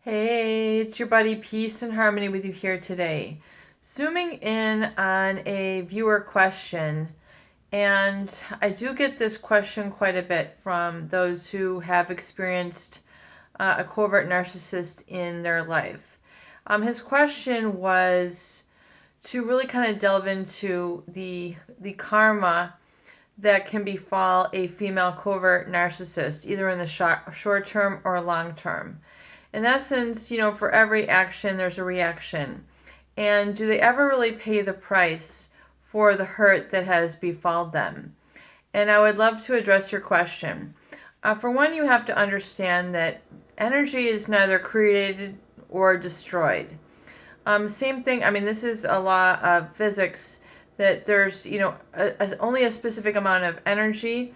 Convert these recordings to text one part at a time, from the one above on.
Hey, it's your buddy Peace and Harmony with you here today. Zooming in on a viewer question, and I do get this question quite a bit from those who have experienced a covert narcissist in their life. His question was to really kind of delve into the karma that can befall a female covert narcissist, either in the short term or long term. In essence, for every action, there's a reaction. And do they ever really pay the price for the hurt that has befallen them? And I would love to address your question. For one, you have to understand that energy is neither created or destroyed. Same thing, this is a law of physics that there's, only a specific amount of energy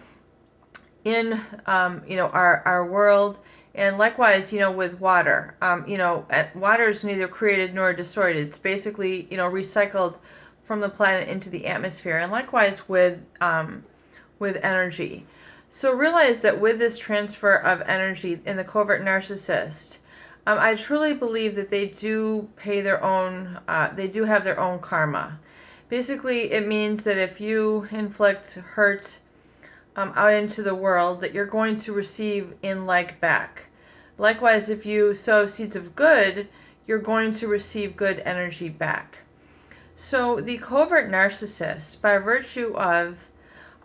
in, our world. And likewise, with water, water is neither created nor destroyed. It's basically, recycled from the planet into the atmosphere. And likewise with energy. So realize that with this transfer of energy in the covert narcissist, I truly believe that they do pay their own, they do have their own karma. Basically, it means that if you inflict hurt out into the world, that you're going to receive in like back. Likewise, if you sow seeds of good, you're going to receive good energy back. So the covert narcissist, by virtue of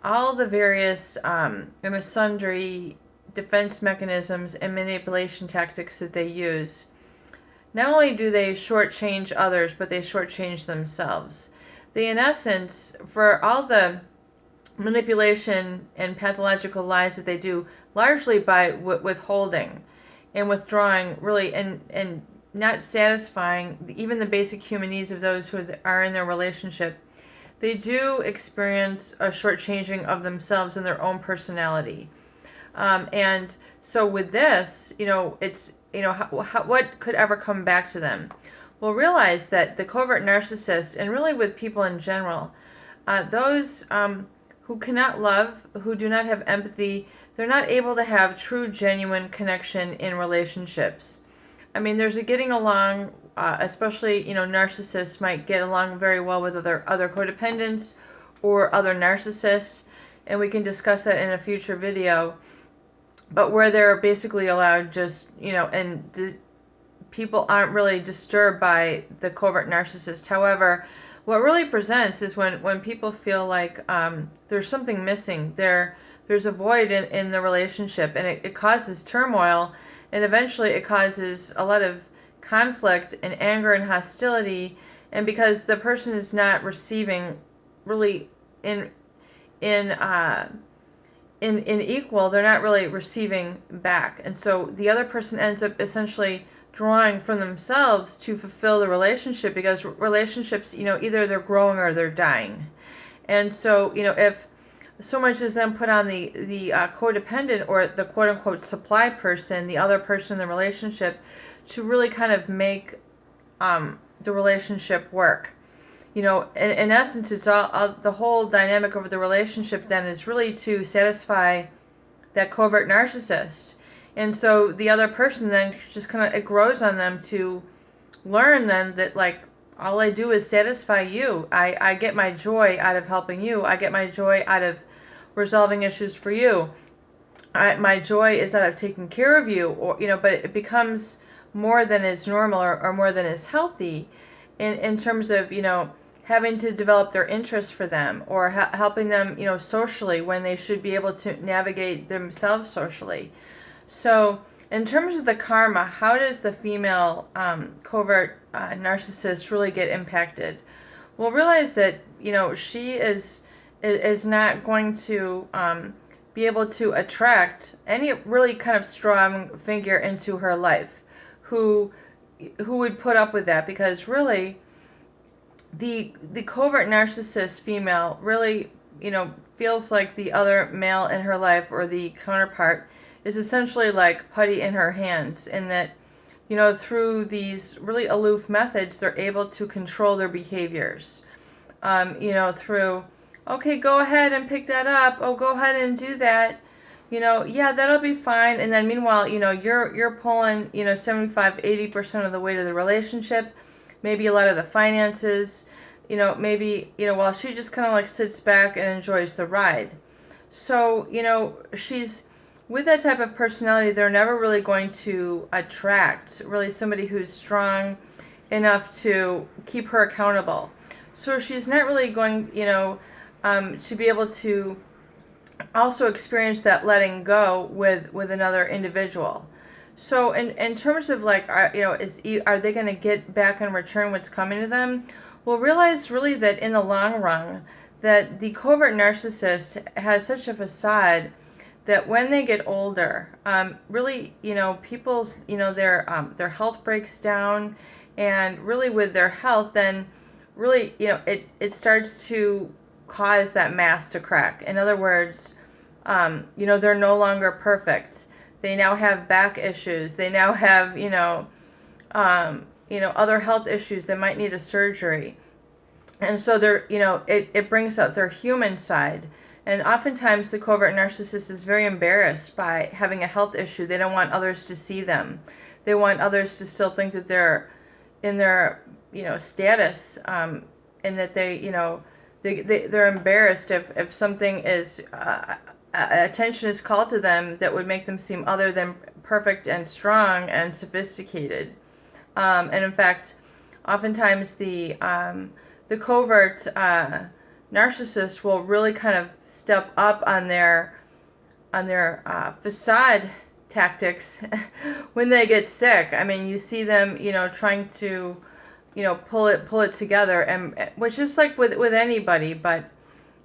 all the various and sundry defense mechanisms and manipulation tactics that they use, not only do they shortchange others, but they shortchange themselves. They, in essence, for all the manipulation and pathological lies that they do, largely by withholding and withdrawing, really, and not satisfying even the basic human needs of those who are in their relationship, they do experience a shortchanging of themselves and their own personality. And so with this, it's, what could ever come back to them? Well, realize that the covert narcissist, and really with people in general, those who cannot love, who do not have empathy, they're not able to have true, genuine connection in relationships. There's a getting along, especially, narcissists might get along very well with other codependents or other narcissists, and we can discuss that in a future video. But where they're basically allowed just, and the people aren't really disturbed by the covert narcissist. However, what really presents is when people feel like there's something missing, there's a void in the relationship, and it causes turmoil, and eventually it causes a lot of conflict and anger and hostility, and because the person is not receiving really in equal, they're not really receiving back, and so the other person ends up essentially drawing from themselves to fulfill the relationship, because relationships, either they're growing or they're dying. And so, if so much is then put on the codependent or the quote-unquote supply person, the other person in the relationship, to really kind of make the relationship work. In essence, it's all the whole dynamic of the relationship then is really to satisfy that covert narcissist. And so the other person then just kind of, it grows on them to learn then that, like, all I do is satisfy you. I get my joy out of helping you. I get my joy out of resolving issues for you. My joy is out of taking care of you, or but it becomes more than is normal or more than is healthy in terms of having to develop their interest for them, or helping them socially when they should be able to navigate themselves socially. So in terms of the karma, how does the female covert narcissist really get impacted? Well, realize that she is not going to be able to attract any really kind of strong figure into her life who would put up with that, because really the covert narcissist female really feels like the other male in her life, or the counterpart, is essentially like putty in her hands, in that through these really aloof methods they're able to control their behaviors, through, okay, go ahead and pick that up, oh, go ahead and do that, Yeah, that'll be fine. And then meanwhile, you're pulling, 75-80% of the weight of the relationship, maybe a lot of the finances, maybe, while she just kind of like sits back and enjoys the ride. So, she's with that type of personality, they're never really going to attract really somebody who's strong enough to keep her accountable. So she's not really going, to be able to also experience that letting go with another individual. So in terms of like, are they going to get back in return what's coming to them? Well, realize really that in the long run, that the covert narcissist has such a facade that when they get older, really, people's, their health breaks down, and really with their health, then really, it starts to cause that mask to crack. In other words, they're no longer perfect. They now have back issues. They now have, other health issues that might need a surgery. And so they're, it brings out their human side. And oftentimes the covert narcissist is very embarrassed by having a health issue. They don't want others to see them. They want others to still think that they're in their, status, and that they're embarrassed if something is, attention is called to them that would make them seem other than perfect and strong and sophisticated. And in fact, oftentimes the covert narcissist will really kind of step up on their facade tactics when they get sick. I mean, you see them, trying to, pull it together, and which is like with anybody, but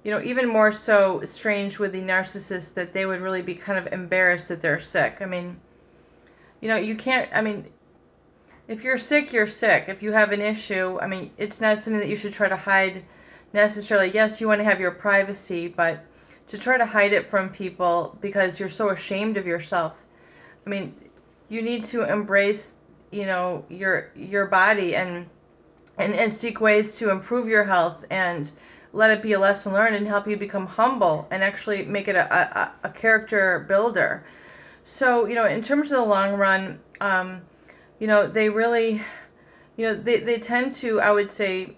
even more so strange with the narcissist, that they would really be kind of embarrassed that they're sick. I mean, you can't. I mean, if you're sick, you're sick. If you have an issue, I mean, it's not something that you should try to hide necessarily. Yes, you want to have your privacy, but to try to hide it from people because you're so ashamed of yourself. I mean, you need to embrace, your body and seek ways to improve your health and let it be a lesson learned and help you become humble and actually make it a character builder. So, in terms of the long run, they really, they tend to, I would say,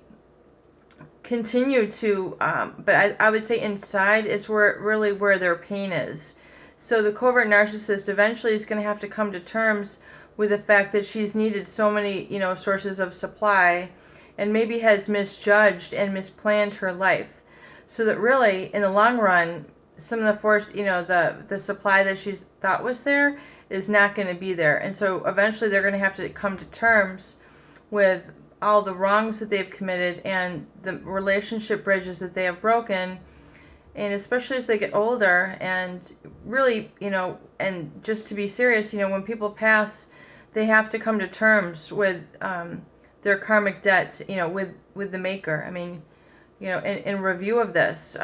continue to, but I would say inside is where their pain is. So the covert narcissist eventually is going to have to come to terms with the fact that she's needed so many, sources of supply, and maybe has misjudged and misplanned her life. So that really, in the long run, some of the force, the supply that she's thought was there is not going to be there. And so eventually they're going to have to come to terms with all the wrongs that they've committed and the relationship bridges that they have broken. And especially as they get older, and really, and just to be serious, when people pass, they have to come to terms with their karmic debt, with the maker. I mean, in review of this.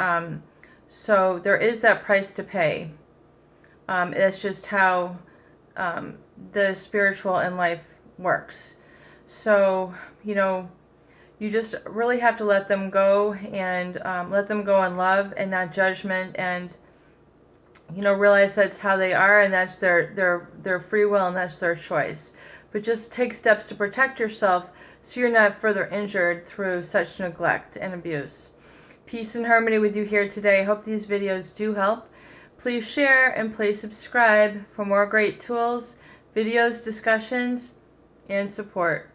So there is that price to pay. That's just how the spiritual in life works. So, you just really have to let them go, and let them go in love and not judgment, and, realize that's how they are, and that's their free will, and that's their choice. But just take steps to protect yourself so you're not further injured through such neglect and abuse. Peace and harmony with you here today. I hope these videos do help. Please share and please subscribe for more great tools, videos, discussions, and support.